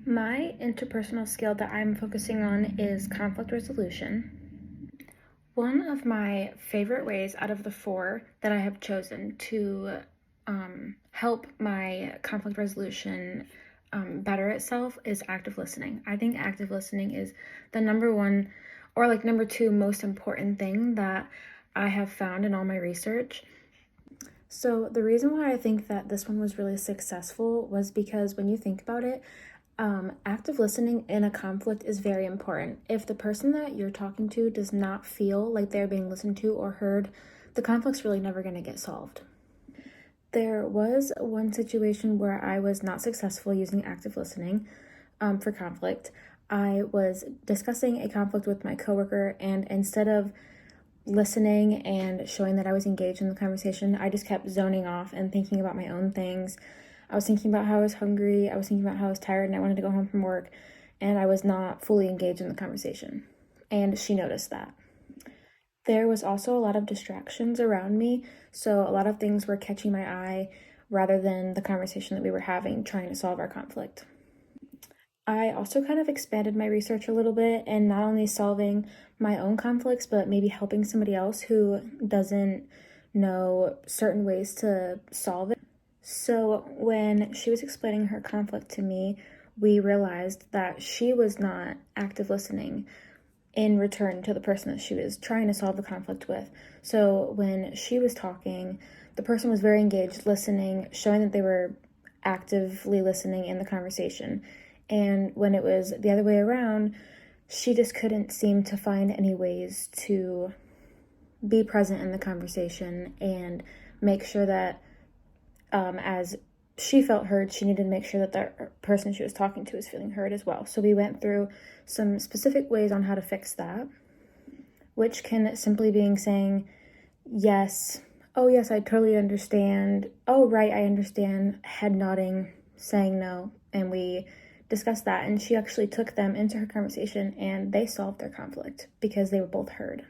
My interpersonal skill that I'm focusing on is conflict resolution. One of my favorite ways out of the four that I have chosen to help my conflict resolution better itself is active listening. I think active listening is the number one or like number two most important thing that I have found in all my research. So the reason why I think that this one was really successful was because when you think about it, active listening in a conflict is very important. If the person that you're talking to does not feel like they're being listened to or heard, the conflict's really never going to get solved. There was one situation where I was not successful using active listening for conflict. I was discussing a conflict with my coworker, and instead of listening and showing that I was engaged in the conversation, I just kept zoning off and thinking about my own things. I was thinking about how I was hungry, I was thinking about how I was tired and I wanted to go home from work, and I was not fully engaged in the conversation. And she noticed that. There was also a lot of distractions around me, so a lot of things were catching my eye rather than the conversation that we were having, trying to solve our conflict. I also kind of expanded my research a little bit and not only solving my own conflicts, but maybe helping somebody else who doesn't know certain ways to solve it. So when she was explaining her conflict to me, we realized that she was not active listening in return to the person that she was trying to solve the conflict with. So when she was talking, the person was very engaged, listening, showing that they were actively listening in the conversation. And when it was the other way around, she just couldn't seem to find any ways to be present in the conversation and make sure that as she felt heard, she needed to make sure that the person she was talking to was feeling heard as well. So we went through some specific ways on how to fix that, which can simply being saying, yes, oh yes, I totally understand, oh right, I understand, head nodding, saying no, and we discussed that, and she actually took them into her conversation and they solved their conflict because they were both heard.